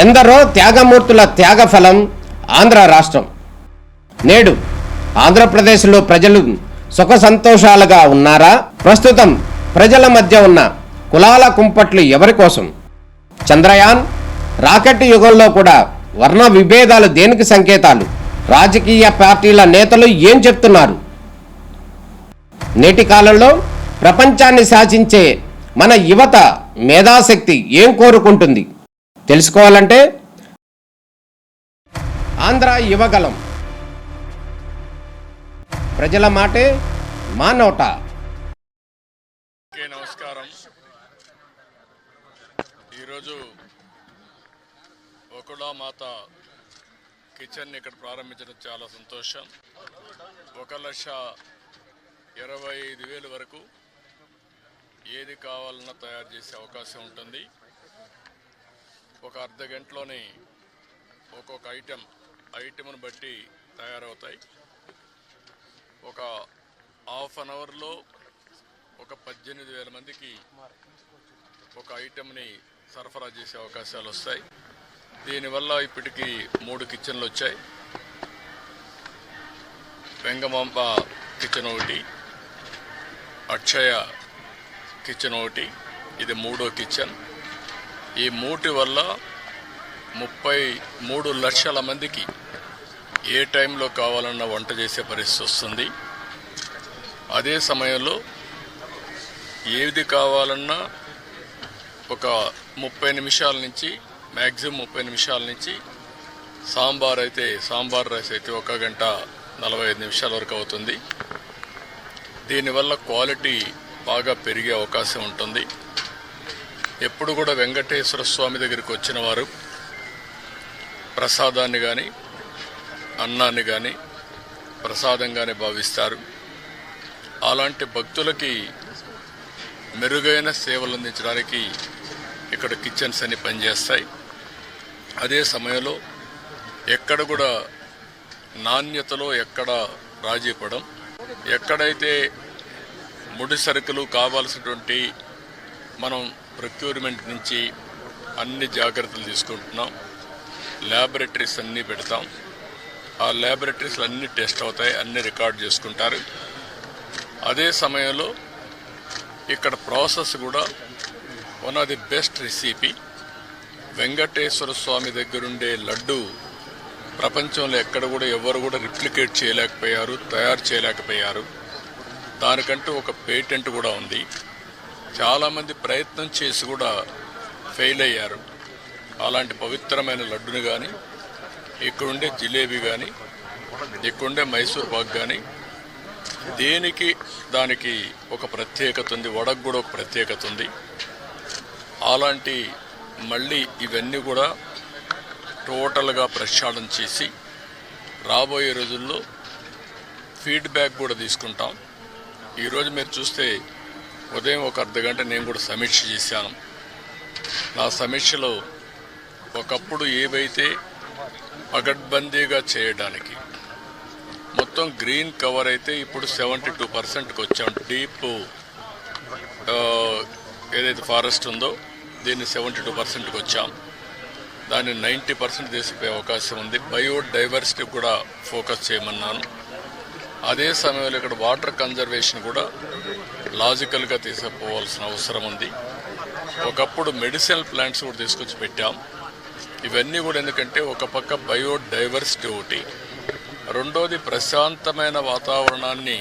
ఎందరో త్యాగమూర్తుల త్యాగఫలం ఆంధ్ర రాష్ట్రం. నేడు ఆంధ్రప్రదేశ్లో ప్రజలు సుఖ సంతోషాలుగా ఉన్నారా? ప్రస్తుతం ప్రజల మధ్య ఉన్న కులాల కుంపట్లు ఎవరి కోసం? చంద్రయాన్ రాకెట్ యుగంలో కూడా వర్ణ విభేదాలు దేనికి సంకేతాలు? రాజకీయ పార్టీల నేతలు ఏం చెప్తున్నారు? నేటి కాలంలో ప్రపంచాన్ని శాసించే మన యువత మేధాశక్తి ఏం కోరుకుంటుంది? తెలుసుకోవాలంటే ఆంధ్ర యువగలం. ప్రజల మాటే మా నోట. నమస్కారం. ఈరోజు వకుళమాత కిచెన్ ఇక్కడ ప్రారంభించడం చాలా సంతోషం. 1,25,000 వరకు ఏది కావాలన్నా తయారు చేసే అవకాశం ఉంటుంది. ఒక అర్ధ గంటలోనే ఒక్కొక్క ఐటెంను బట్టి తయారవుతాయి. ఒక హాఫ్ అన్ అవర్లో ఒక 18,000 మందికి ఒక ఐటెంని సరఫరా చేసే అవకాశాలు వస్తాయి. దీనివల్ల ఇప్పటికీ 3 కిచెన్లు వచ్చాయి. వెంగమాంబ కిచెన్ ఒకటి, అక్షయ కిచెన్ ఒకటి, ఇది 3వ కిచెన్. ఈ 3 వల్ల 33 లక్షల మందికి ఏ టైంలో కావాలన్నా వంట చేసే పరిస్థితి వస్తుంది. అదే సమయంలో ఏది కావాలన్నా ఒక 30 నిమిషాల నుంచి మ్యాక్సిమం 30 నిమిషాల నుంచి సాంబార్ రైస్ అయితే 1 గంట 45 నిమిషాల వరకు అవుతుంది. దీనివల్ల క్వాలిటీ బాగా పెరిగే అవకాశం ఉంటుంది. ఎప్పుడు కూడా వెంకటేశ్వర స్వామి దగ్గరికి వచ్చిన వారు ప్రసాదాన్ని కానీ అన్నాన్ని కానీ ప్రసాదంగానే భావిస్తారు. అలాంటి భక్తులకి మెరుగైన సేవలు అందించడానికి ఇక్కడ కిచెన్స్ అన్ని పనిచేస్తాయి. అదే సమయంలో ఎక్కడ కూడా నాణ్యతలో ఎక్కడ రాజీ పడం. ఎక్కడైతే ముడి సరుకులు కావాల్సినటువంటి మనం ప్రొక్యూర్మెంట్ నుంచి అన్ని జాగ్రత్తలు తీసుకుంటున్నాం. ల్యాబొరేటరీస్ అన్నీ పెడతాం. ఆ ల్యాబొరేటరీస్లో అన్నీ టెస్ట్ అవుతాయి, అన్నీ రికార్డ్ చేసుకుంటారు. అదే సమయంలో ఇక్కడ ప్రాసెస్ కూడా one of the best recipe. Venkateswara Swamy దగ్గరుండే లడ్డు ప్రపంచంలో ఎక్కడ కూడా ఎవరు కూడా రిప్లికేట్ చేయలేకపోయారు, తయారు చేయలేకపోయారు. దానికంటూ ఒక పేటెంట్ కూడా ఉంది. చాలామంది ప్రయత్నం చేసి కూడా ఫెయిల్ అయ్యారు. అలాంటి పవిత్రమైన లడ్డుని కానీ, ఇక్కడుండే జిలేబీ కానీ, ఇక్కడుండే మైసూర్ పాక్ కానీ దానికి ఒక ప్రత్యేకత ఉంది. వడకు కూడా ఒక ప్రత్యేకత ఉంది. అలాంటి మళ్ళీ ఇవన్నీ కూడా టోటల్గా ప్రక్షాళన చేసి రాబోయే రోజుల్లో ఫీడ్బ్యాక్ కూడా తీసుకుంటాం. ఈరోజు మీరు చూస్తే ఉదయం ఒక అర్ధ గంట నేను కూడా సమీక్ష చేశాను. నా సమీక్షలో ఒకప్పుడు ఏవైతే పగడ్బందీగా చేయడానికి మొత్తం గ్రీన్ కవర్ అయితే ఇప్పుడు 72%కి వచ్చాం. డీప్ ఏదైతే ఫారెస్ట్ ఉందో దీన్ని 72%కి వచ్చాం. దాన్ని 90% తీసిపోయే అవకాశం ఉంది. బయోడైవర్సిటీ కూడా ఫోకస్ చేయమన్నాను. అదే సమయంలో ఇక్కడ వాటర్ కన్జర్వేషన్ కూడా లాజికల్గా తీసుకుపోవాల్సిన అవసరం ఉంది. ఒకప్పుడు మెడిసినల్ ప్లాంట్స్ కూడా తీసుకొచ్చి పెట్టాం. ఇవన్నీ కూడా ఎందుకంటే ఒక పక్క బయోడైవర్సిటీ ఒకటి, రెండోది ప్రశాంతమైన వాతావరణాన్ని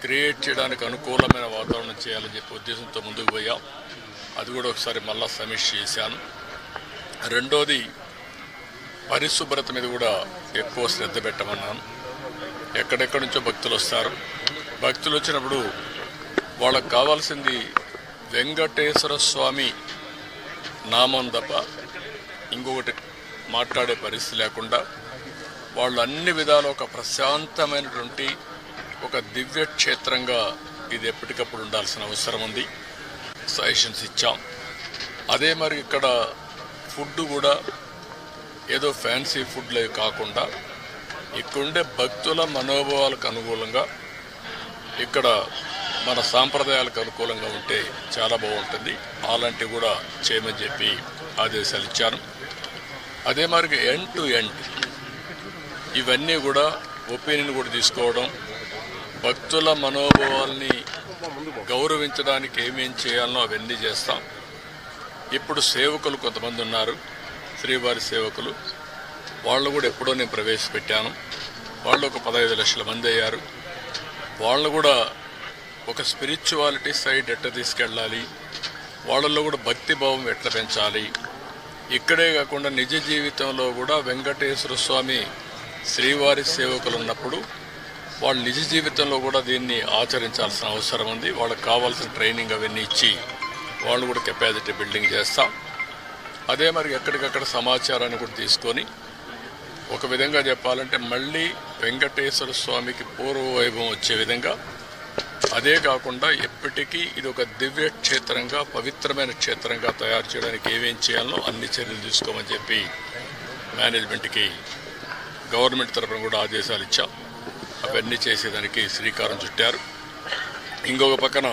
క్రియేట్ చేయడానికి అనుకూలమైన వాతావరణం చేయాలని చెప్పి ఉద్దేశంతో ముందుకు పోయాం. అది కూడా ఒకసారి మళ్ళా సమీక్ష చేశాను. రెండోది పరిశుభ్రత మీద కూడా ఎక్కువ శ్రద్ధ పెట్టమన్నాను. ఎక్కడెక్కడి నుంచో భక్తులు వస్తారు. భక్తులు వచ్చినప్పుడు వాళ్ళకు కావాల్సింది వెంకటేశ్వర స్వామి నామం తప్ప ఇంకొకటి మాట్లాడే పరిస్థితి లేకుండా వాళ్ళు అన్ని విధాలు ఒక ప్రశాంతమైనటువంటి ఒక దివ్య క్షేత్రంగా ఇది ఎప్పటికప్పుడు ఉండాల్సిన అవసరం ఉంది. సజెషన్స్ ఇచ్చాం. అదే మరి ఇక్కడ ఫుడ్ కూడా ఏదో ఫ్యాన్సీ ఫుడ్లే కాకుండా ఇక్కడుండే భక్తుల మనోభావాలకు అనుకూలంగా ఇక్కడ మన సాంప్రదాయాలకు అనుకూలంగా ఉంటే చాలా బాగుంటుంది. అలాంటివి కూడా చేయమని చెప్పి ఆదేశాలు ఇచ్చాను. అదే మరి ఎండ్ టు ఎండ్ ఇవన్నీ కూడా ఒపీనియన్ కూడా తీసుకోవడం, భక్తుల మనోభావాల్ని గౌరవించడానికి ఏమేం చేయాలనో అవన్నీ చేస్తాం. ఇప్పుడు సేవకులు కొంతమంది ఉన్నారు, శ్రీవారి సేవకులు, వాళ్ళు కూడా ఎప్పుడో నేను ప్రవేశపెట్టాను. వాళ్ళు ఒక 15 లక్షల మంది అయ్యారు. వాళ్ళు కూడా ఒక స్పిరిచువాలిటీ సైడ్ ఎట్లా తీసుకెళ్ళాలి, వాళ్ళల్లో కూడా భక్తి భావం ఎట్లా పెంచాలి, ఇక్కడే కాకుండా నిజ జీవితంలో కూడా వెంకటేశ్వర స్వామి శ్రీవారి సేవకులు ఉన్నప్పుడు వాళ్ళు నిజ జీవితంలో కూడా దీన్ని ఆచరించాల్సిన అవసరం ఉంది. వాళ్ళకి కావాల్సిన ట్రైనింగ్ అవన్నీ ఇచ్చి వాళ్ళు కూడా కెపాసిటీ బిల్డింగ్ చేస్తాం. అదే మరి ఎక్కడికక్కడ సమాచారాన్ని కూడా తీసుకొని ఒక విధంగా చెప్పాలంటే మళ్ళీ వెంకటేశ్వర స్వామికి పూర్వ వైభవం వచ్చే విధంగా, అదే కాకుండా ఎప్పటికీ ఇది ఒక దివ్య క్షేత్రంగా, పవిత్రమైన క్షేత్రంగా తయారు చేయడానికి ఏమేం చేయాలో అన్ని చర్యలు తీసుకోమని చెప్పి మేనేజ్మెంట్కి గవర్నమెంట్ తరఫున కూడా ఆదేశాలు ఇచ్చాం. అవన్నీ చేసేదానికి శ్రీకారం చుట్టారు. ఇంకొక పక్కన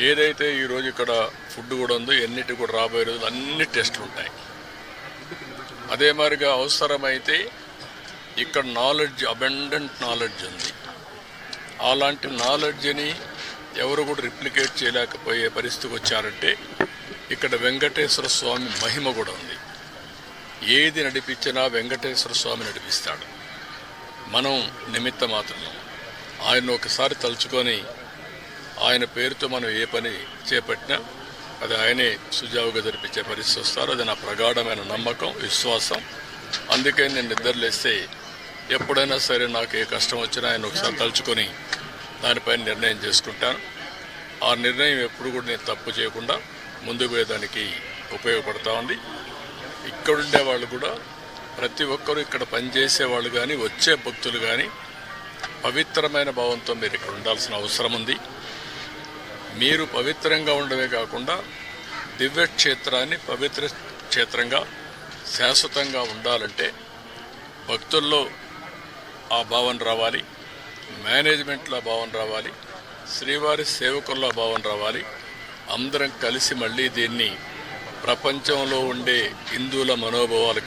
ఏదైతే ఈరోజు ఇక్కడ ఫుడ్ కూడా ఉందో ఎన్నిటి కూడా రాబోయే రోజులు అన్ని టెస్టులు ఉంటాయి. అదే మాదిరిగా అవసరమైతే ఇక్కడ నాలెడ్జ్, అబెండెంట్ నాలెడ్జ్ ఉంది. అలాంటి నాలెడ్జ్ని ఎవరు కూడా రిప్లికేట్ చేయలేకపోయే పరిస్థితికి వచ్చారంటే ఇక్కడ వెంకటేశ్వర స్వామి మహిమ కూడా ఉంది. ఏది నడిపించినా వెంకటేశ్వర స్వామి నడిపిస్తాడు. మనం నిమిత్త మాత్రమే. ఆయన ఒకసారి తలుచుకొని ఆయన పేరుతో మనం ఏ పని చేపట్టినా అది ఆయనే సుజావుగా జరిపించే పరిస్థితి వస్తారు. అది నా ప్రగాఢమైన నమ్మకం, విశ్వాసం. అందుకే నేను నిద్రలేస్తే ఎప్పుడైనా సరే నాకు ఏ కష్టం వచ్చినా ఆయన ఒకసారి తలుచుకొని దానిపైన నిర్ణయం చేసుకుంటాను. ఆ నిర్ణయం ఎప్పుడు కూడా నేను తప్పు చేయకుండా ముందుకు పోయేదానికి ఉపయోగపడతా ఉంది. ఇక్కడుండే వాళ్ళు కూడా ప్రతి ఒక్కరూ ఇక్కడ పనిచేసే వాళ్ళు కానీ వచ్చే భక్తులు కానీ పవిత్రమైన భావంతో మీరు ఇక్కడ ఉండాల్సిన అవసరం ఉంది. మీరు పవిత్రంగా ఉండడమే కాకుండా దివ్య క్షేత్రాన్ని పవిత్ర క్షేత్రంగా శాశ్వతంగా ఉండాలంటే భక్తుల్లో ఆ భావన రావాలి, మేనేజ్మెంట్లో భావన రావాలి, శ్రీవారి సేవకుల్లో భావన రావాలి. అందరం కలిసి మళ్ళీ దీన్ని ప్రపంచంలో ఉండే హిందువుల మనోభావాలకు